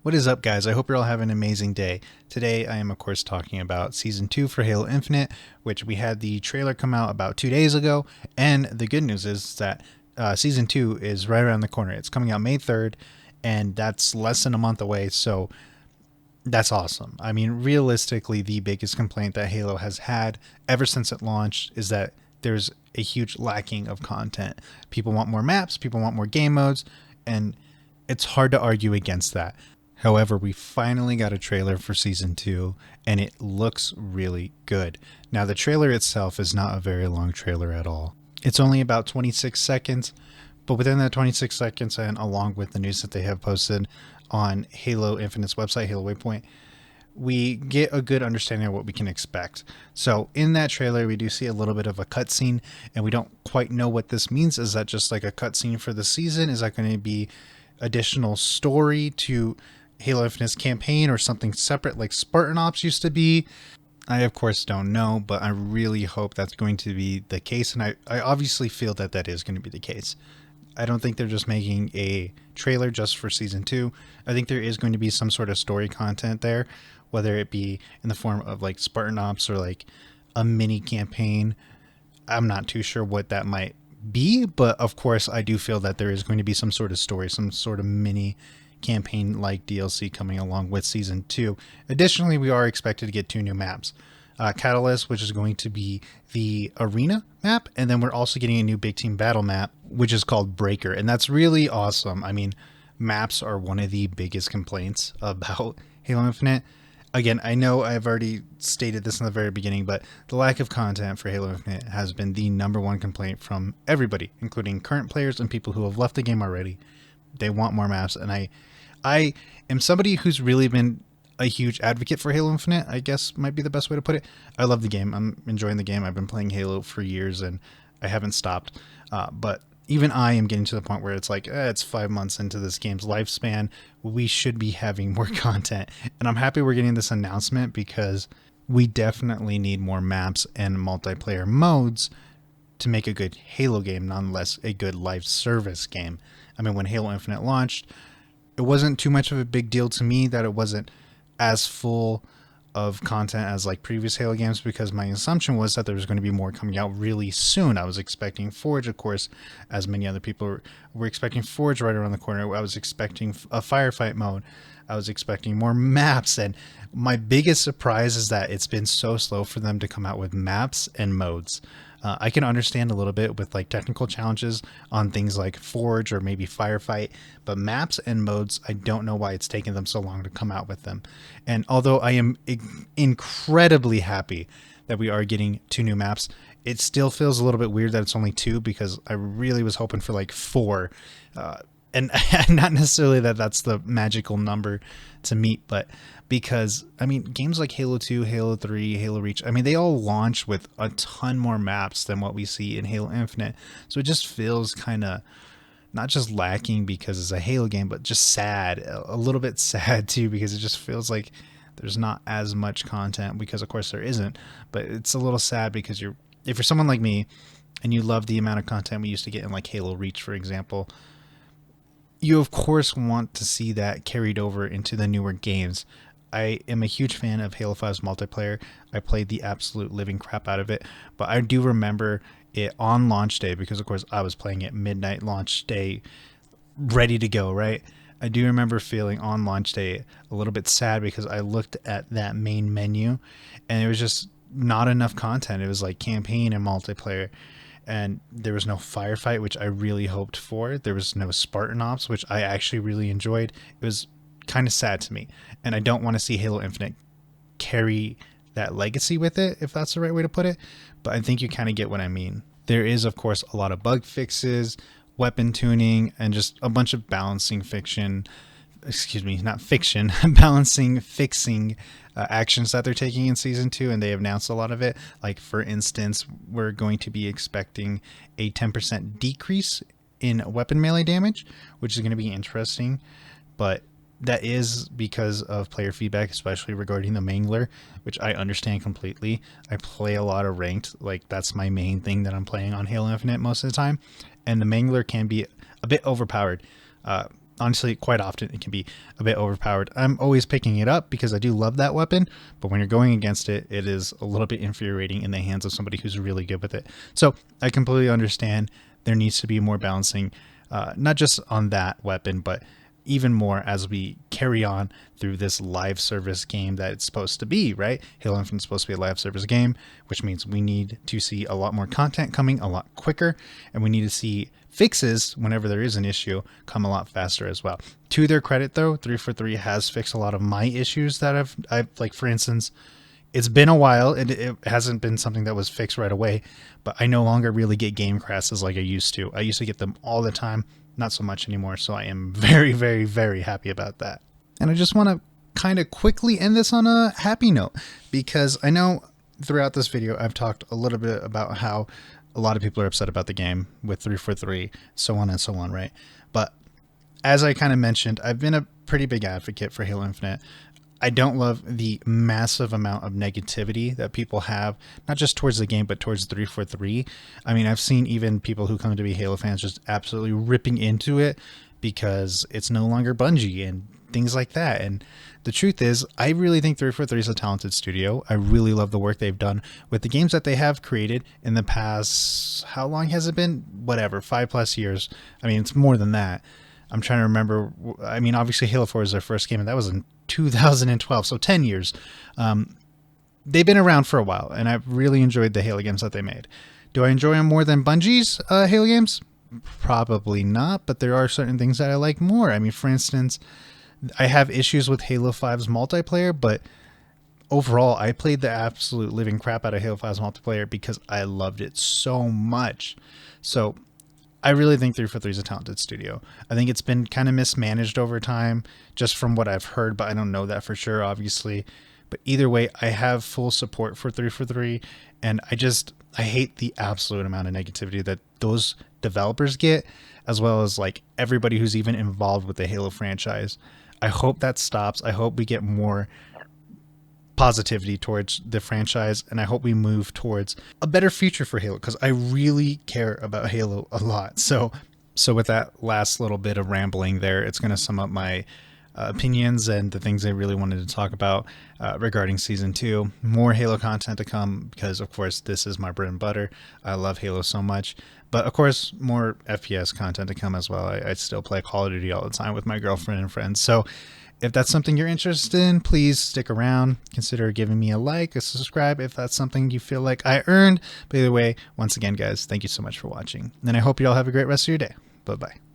What is up, guys? I hope you're all having an amazing day. Today, I am, of course, talking about Season 2 for Halo Infinite, which we had the trailer come out about 2 days ago. And the good news is that Season 2 is right around the corner. It's coming out May 3rd, and that's less than a month away, so that's awesome. I mean, realistically, the biggest complaint that Halo has had ever since it launched is that there's a huge lacking of content. People want more maps, people want more game modes, and it's hard to argue against that. However, we finally got a trailer for Season 2, and it looks really good. Now, the trailer itself is not a very long trailer at all. It's only about 26 seconds, but within that 26 seconds, and along with the news that they have posted on Halo Infinite's website, Halo Waypoint, we get a good understanding of what we can expect. So in that trailer, we do see a little bit of a cutscene, and we don't quite know what this means. Is that just like a cutscene for the season? Is that going to be additional story to Halo Infinite's campaign or something separate like Spartan Ops used to be? I, of course, don't know, but I really hope that's going to be the case, and I obviously feel that that is going to be the case. I don't think they're just making a trailer just for Season 2. I think there is going to be some sort of story content there, whether it be in the form of like Spartan Ops or like a mini campaign. I'm not too sure what that might be, but of course I do feel that there is going to be some sort of story, some sort of mini campaign like DLC coming along with Season 2. Additionally, we are expected to get 2 new maps. Catalyst, which is going to be the arena map, and then we're also getting a new big team battle map, which is called Breaker, and that's really awesome. I mean, maps are one of the biggest complaints about Halo Infinite. Again, I know I've already stated this in the very beginning, but the lack of content for Halo Infinite has been the #1 complaint from everybody, including current players and people who have left the game already. They want more maps, and I am somebody who's really been a huge advocate for Halo Infinite, I guess might be the best way to put it. I love the game. I'm enjoying the game. I've been playing Halo for years, and I haven't stopped. But even I am getting to the point where it's like, it's 5 months into this game's lifespan. We should be having more content. And I'm happy we're getting this announcement because we definitely need more maps and multiplayer modes to make a good Halo game, nonetheless a good live service game. I mean, when Halo Infinite launched, it wasn't too much of a big deal to me that it wasn't as full of content as like previous Halo games, because my assumption was that there was going to be more coming out really soon. I was expecting Forge, of course, as many other people were expecting Forge right around the corner. I was expecting a firefight mode. I was expecting more maps, and my biggest surprise is that it's been so slow for them to come out with maps and modes. I can understand a little bit with like technical challenges on things like Forge or maybe Firefight, but maps and modes, I don't know why it's taken them so long to come out with them. And although I am incredibly happy that we are getting 2 new maps, it still feels a little bit weird that it's only 2, because I really was hoping for like 4. And not necessarily that that's the magical number to meet, but because, I mean, games like Halo 2, Halo 3, Halo Reach, I mean, they all launch with a ton more maps than what we see in Halo Infinite. So it just feels kind of not just lacking because it's a Halo game, but just sad, a little bit sad too, because it just feels like there's not as much content, because of course there isn't, but it's a little sad because if you're someone like me and you love the amount of content we used to get in like Halo Reach, for example, you of course want to see that carried over into the newer games. I am a huge fan of Halo 5's multiplayer. I played the absolute living crap out of it, but I do remember it on launch day, because of course I was playing it midnight launch day, ready to go, right? I do remember feeling on launch day a little bit sad because I looked at that main menu and it was just not enough content. It was like campaign and multiplayer, and there was no firefight, which I really hoped for. There was no Spartan Ops, which I actually really enjoyed. It was kind of sad to me, and I don't want to see Halo Infinite carry that legacy with it, if that's the right way to put it, but I think you kind of get what I mean. There is, of course, a lot of bug fixes, weapon tuning, and just a bunch of balancing fiction, excuse me, not fiction, balancing, fixing actions that they're taking in Season 2, and they announced a lot of it. Like, for instance, we're going to be expecting a 10% decrease in weapon melee damage, which is going to be interesting, but that is because of player feedback, especially regarding the Mangler, which I understand completely. I play a lot of ranked, like that's my main thing that I'm playing on Halo Infinite most of the time, and the Mangler can be a bit overpowered. honestly, quite often it can be a bit overpowered. I'm always picking it up because I do love that weapon, but when you're going against it, it is a little bit infuriating in the hands of somebody who's really good with it. So I completely understand there needs to be more balancing, not just on that weapon, but even more as we carry on through this live service game that it's supposed to be, right? Halo Infinite is supposed to be a live service game, which means we need to see a lot more content coming a lot quicker, and we need to see fixes whenever there is an issue come a lot faster as well. To their credit though, 343 has fixed a lot of my issues that I've like, for instance, it's been a while and it hasn't been something that was fixed right away, but I no longer really get game crashes like I used to. I used to get them all the time, not so much anymore. So I am very, very, very happy about that. And I just want to kind of quickly end this on a happy note, because I know throughout this video, I've talked a little bit about how a lot of people are upset about the game with 343, so on and so on, right? But as I kind of mentioned, I've been a pretty big advocate for Halo Infinite. I don't love the massive amount of negativity that people have, not just towards the game, but towards 343. I mean, I've seen even people who come to be Halo fans just absolutely ripping into it because it's no longer Bungie and things like that. And the truth is, I really think 343 is a talented studio. I really love the work they've done with the games that they have created in the past. How long has it been? Whatever, 5+ years. I mean, it's more than that. I'm trying to remember. I mean, obviously Halo 4 is their first game, and that was in 2012, so 10 years. They've been around for a while, and I've really enjoyed the Halo games that they made. Do I enjoy them more than Bungie's Halo games? Probably not, but there are certain things that I like more. I mean, for instance, I have issues with Halo 5's multiplayer, but overall, I played the absolute living crap out of Halo 5's multiplayer because I loved it so much. So I really think 343 is a talented studio. I think it's been kind of mismanaged over time, just from what I've heard, but I don't know that for sure, obviously. But either way, I have full support for 343, and I hate the absolute amount of negativity that those developers get, as well as like everybody who's even involved with the Halo franchise. I hope that stops. I hope we get more positivity towards the franchise, and I hope we move towards a better future for Halo, because I really care about Halo a lot. So with that last little bit of rambling there, it's going to sum up my opinions and the things I really wanted to talk about regarding Season 2. More Halo content to come, because of course this is my bread and butter. I love Halo so much. But of course, more FPS content to come as well. I still play Call of Duty all the time with my girlfriend and friends. So if that's something you're interested in, please stick around. Consider giving me a like, a subscribe if that's something you feel like I earned. But either way, once again, guys, thank you so much for watching. And I hope you all have a great rest of your day. Bye-bye.